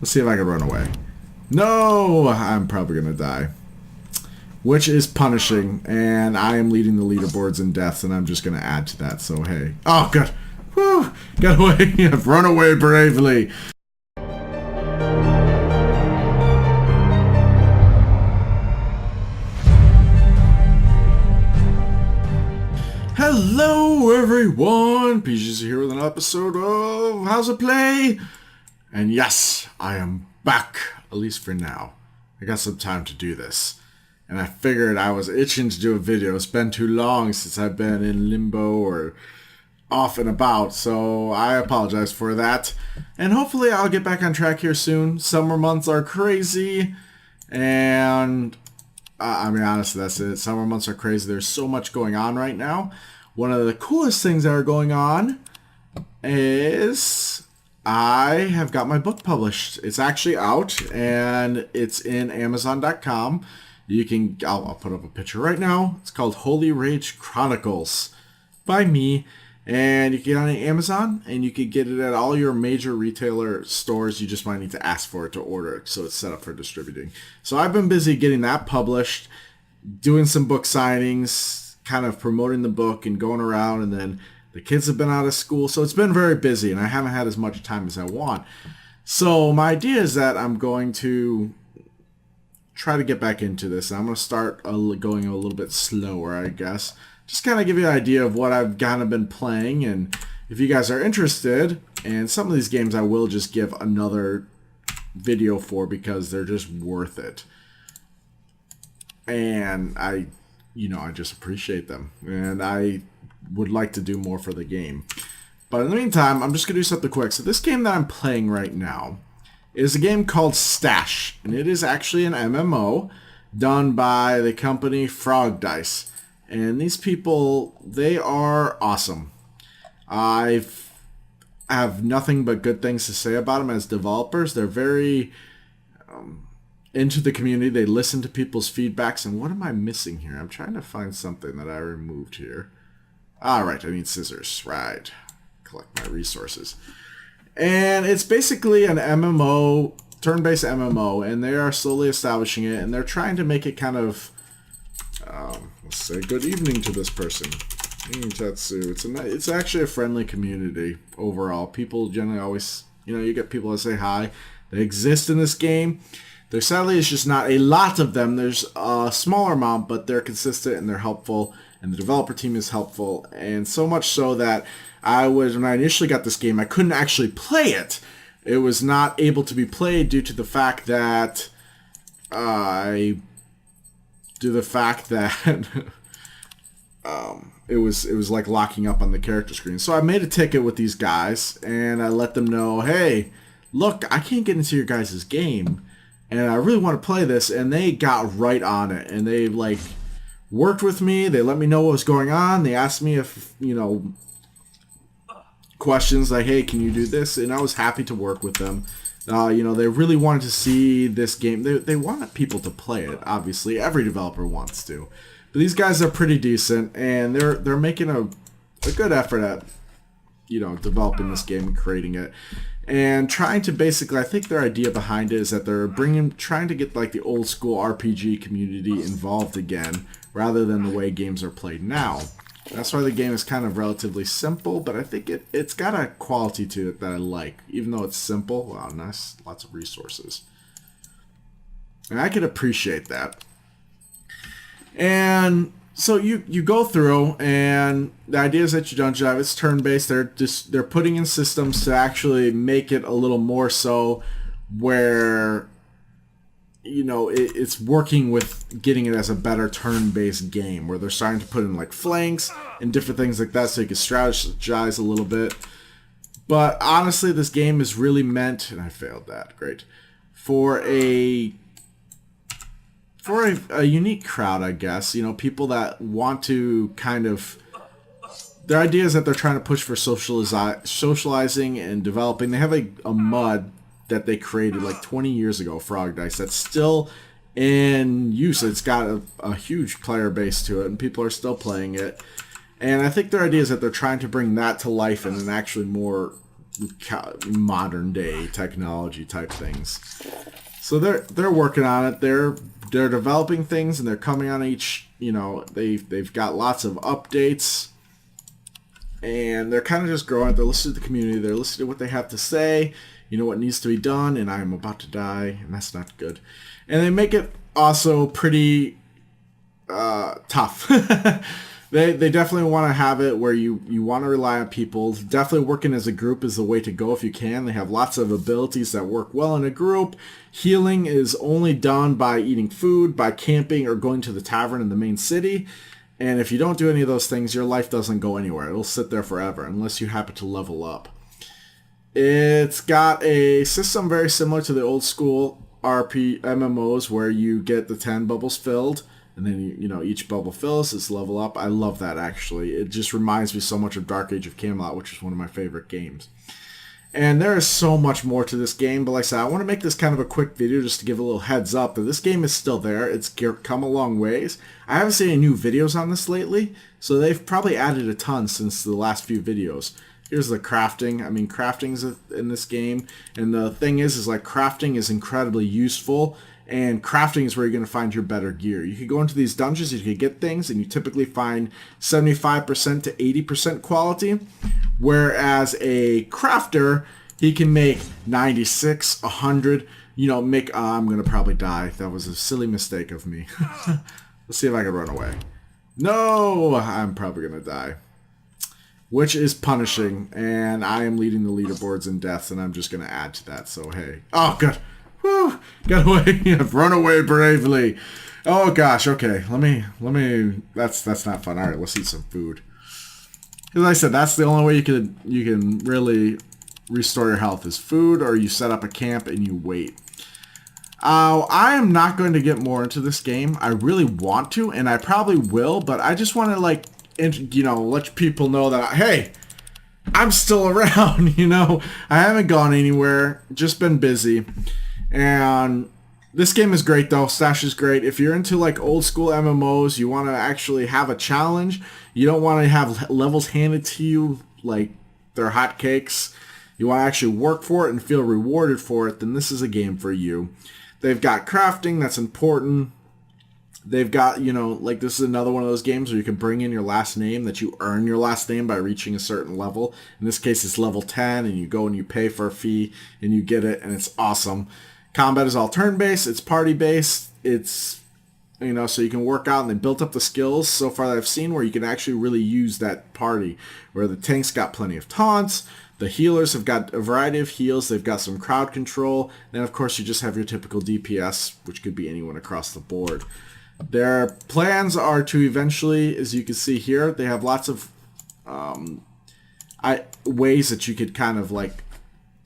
Let's see if I can run away. No, I'm probably gonna die. Which is punishing, and I am leading the leaderboards in deaths, and I'm just gonna add to that, so hey. Oh, good. Whew, got away. I've run away bravely. Hello everyone, PG's here with an episode of How's It Play? And yes, I am back, at least for now. I got some time to do this. And I figured I was itching to do a video. It's been too long since I've been in limbo or off and about, so I apologize for that. And hopefully I'll get back on track here soon. Summer months are crazy, and I mean, honestly, that's it. Summer months are crazy. There's so much going on right now. One of the coolest things that are going on is I have got my book published. It's actually out, and it's in Amazon.com. You can, I'll put up a picture right now. It's called Holy Rage Chronicles by me. And you can get it on Amazon, and you can get it at all your major retailer stores. You just might need to ask for it to order it, so it's set up for distributing. So I've been busy getting that published, doing some book signings, kind of promoting the book and going around, and then the kids have been out of school, so it's been very busy, and I haven't had as much time as I want. So my idea is that I'm going to try to get back into this, and I'm going to start going a little bit slower, I guess. Just kind of give you an idea of what I've kind of been playing, and if you guys are interested, and some of these games I will just give another video for because they're just worth it. And I just appreciate them, and I would like to do more for the game. But in the meantime, I'm just going to do something quick. So this game that I'm playing right now is a game called Stash, and it is actually an MMO done by the company Frog Dice. And these people, they are awesome. I have nothing but good things to say about them as developers. They're very into the community. They listen to people's feedbacks. And what am I missing here? I'm trying to find something that I removed here. All right, I need scissors. Right. Collect my resources. And it's basically an MMO, turn-based MMO, and they are slowly establishing it, and they're trying to make it kind of, let's say good evening to this person. Tetsu. It's actually a friendly community overall. People generally always, you get people that say hi. They exist in this game. There sadly is just not a lot of them. There's a smaller amount, but they're consistent and they're helpful, and the developer team is helpful, and so much so that when I initially got this game, I couldn't actually play it. It was not able to be played due to the fact that it was like locking up on the character screen. So I made a ticket with these guys, and I let them know, hey, look, I can't get into your guys' game, and I really want to play this. And they got right on it, and they worked with me. They let me know what was going on. They asked me if questions like, hey, can you do this? And I was happy to work with them. They really wanted to see this game. They wanted people to play it. Obviously, every developer wants to. But these guys are pretty decent, and they're making a good effort at developing this game and creating it, and trying to basically, I think their idea behind it is that they're trying to get the old school RPG community involved again, rather than the way games are played now. That's why the game is kind of relatively simple, but I think it's got a quality to it that I like. Even though it's simple, wow, nice, lots of resources. And I can appreciate that. And so you go through, and the idea is that you don't drive. It's turn-based. They're putting in systems to actually make it a little more so where it's working with getting it as a better turn-based game, where they're starting to put in flanks and different things like that, so you can strategize a little bit. But honestly, this game is really meant, and I failed that, great, for a unique crowd, I guess. People that want to kind of, their idea is that they're trying to push for socializing and developing. They have a MUD that they created 20 years ago, Frog Dice, that's still in use. It's got a huge player base to it, and people are still playing it. And I think their idea is that they're trying to bring that to life in an actually more modern day technology type things. So they're working on it. They're developing things, and they're coming on each. They've got lots of updates, and they're kind of just growing. They're listening to the community. They're listening to what they have to say. What needs to be done, and I'm about to die, and that's not good. And they make it also pretty tough. They definitely want to have it where you want to rely on people. Definitely working as a group is the way to go if you can. They have lots of abilities that work well in a group. Healing is only done by eating food, by camping, or going to the tavern in the main city. And if you don't do any of those things, your life doesn't go anywhere. It'll sit there forever unless you happen to level up. It's got a system very similar to the old school MMOs where you get the 10 bubbles filled. And then, each bubble fills, it's level up. I love that, actually. It just reminds me so much of Dark Age of Camelot, which is one of my favorite games. And there is so much more to this game. But like I said, I want to make this kind of a quick video just to give a little heads up that this game is still there. It's come a long ways. I haven't seen any new videos on this lately, so they've probably added a ton since the last few videos. Here's the crafting. I mean, crafting's in this game. And the thing is like crafting is incredibly useful. And crafting is where you're going to find your better gear. You could go into these dungeons, you could get things, and you typically find 75% to 80% quality. Whereas a crafter, he can make 96, 100, I'm going to probably die. That was a silly mistake of me. Let's see if I can run away. No, I'm probably going to die. Which is punishing, and I am leading the leaderboards in deaths, and I'm just going to add to that, so hey. Oh, good. Woo! Got away. Run away bravely. Oh gosh. Okay. Let me. That's not fun. All right. Let's eat some food. As I said, that's the only way you can really restore your health is food, or you set up a camp and you wait. I am not going to get more into this game. I really want to, and I probably will, but I just want to let people know that hey, I'm still around. I haven't gone anywhere. Just been busy. And this game is great though. Stash is great. If you're into old school MMOs, you want to actually have a challenge. You don't want to have levels handed to you like they're hotcakes. You want to actually work for it and feel rewarded for it, then this is a game for you. They've got crafting, that's important. They've got, this is another one of those games where you can bring in your last name, that you earn your last name by reaching a certain level. In this case, it's level 10, and you go and you pay for a fee, and you get it, and it's awesome. Combat is all turn-based, it's party-based, it's, so you can work out, and they built up the skills so far that I've seen where you can actually really use that party, where the tanks got plenty of taunts, the healers have got a variety of heals, they've got some crowd control, and then of course you just have your typical DPS, which could be anyone across the board. Their plans are to eventually, as you can see here, they have lots of ways that you could kind of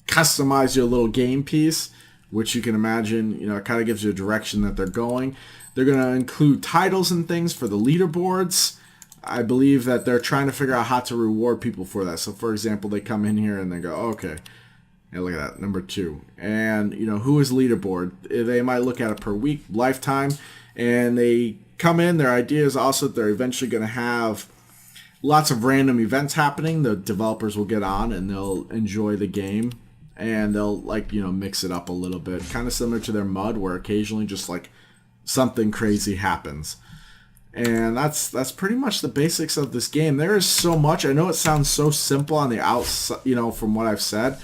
customize your little game piece, which you can imagine, it kind of gives you a direction that they're going. They're going to include titles and things for the leaderboards. I believe that they're trying to figure out how to reward people for that. So, for example, they come in here and they go, okay, yeah, look at that, number 2. And, who is leaderboard? They might look at it per week, lifetime, and they come in. Their idea is also that they're eventually going to have lots of random events happening. The developers will get on and they'll enjoy the game. And they'll mix it up a little bit, kind of similar to their MUD, where occasionally just something crazy happens. And that's pretty much the basics of this game. There is so much. I know it sounds so simple on the outside, from what I've said,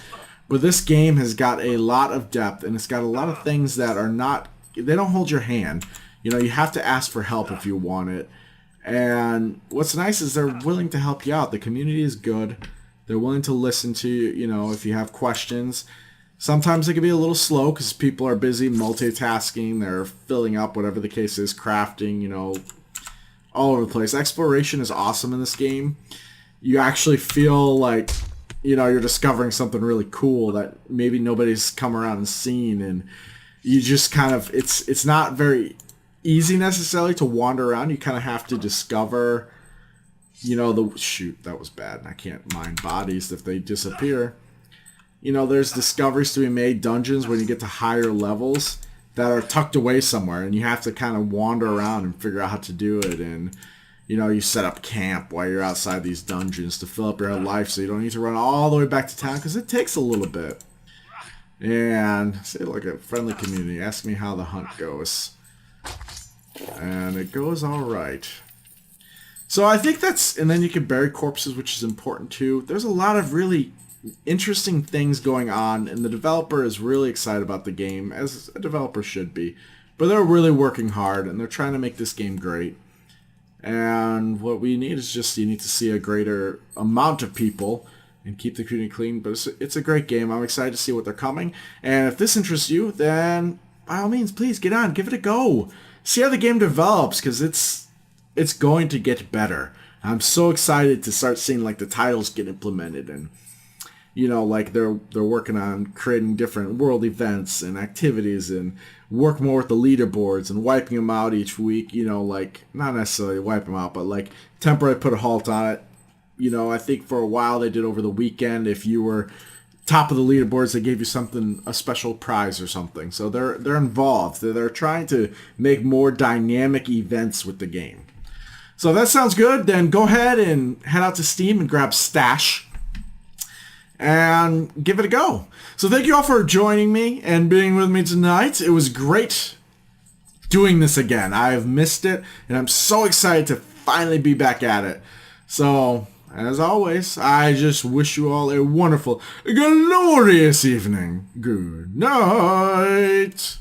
but this game has got a lot of depth, and it's got a lot of things that are not. They don't hold your hand. You have to ask for help if you want it. And what's nice is they're willing to help you out. The community is good. They're willing to listen to you, if you have questions. Sometimes it can be a little slow because people are busy multitasking. They're filling up, whatever the case is, crafting, all over the place. Exploration is awesome in this game. You actually feel like, you're discovering something really cool that maybe nobody's come around and seen. And you just kind of, it's not very easy necessarily to wander around. You kind of have to discover... shoot, that was bad. I can't mine bodies if they disappear. There's discoveries to be made, dungeons when you get to higher levels that are tucked away somewhere, and you have to kind of wander around and figure out how to do it. And, You know, you set up camp while you're outside these dungeons to fill up your life so you don't need to run all the way back to town because it takes a little bit. And say like a friendly community. Ask me how the hunt goes. And it goes alright. So I think that's... And then you can bury corpses, which is important too. There's a lot of really interesting things going on, and the developer is really excited about the game, as a developer should be. But they're really working hard, and they're trying to make this game great. And what we need is just, you need to see a greater amount of people and keep the community clean. But it's a great game. I'm excited to see what they're coming. And if this interests you, then by all means, please get on, give it a go. See how the game develops, because it's going to get better. I'm so excited to start seeing like the titles get implemented, and you know, like they're working on creating different world events and activities, and work more with the leaderboards and wiping them out each week. You know, like not necessarily wipe them out, but like temporarily put a halt on it. You know, I think for a while they did over the weekend. If you were top of the leaderboards, they gave you something, a special prize or something. So they're involved. They're trying to make more dynamic events with the game. So if that sounds good, then go ahead and head out to Steam and grab Stash and give it a go. So thank you all for joining me and being with me tonight. It was great doing this again. I've missed it, and I'm so excited to finally be back at it. So, as always, I just wish you all a wonderful, glorious evening. Good night.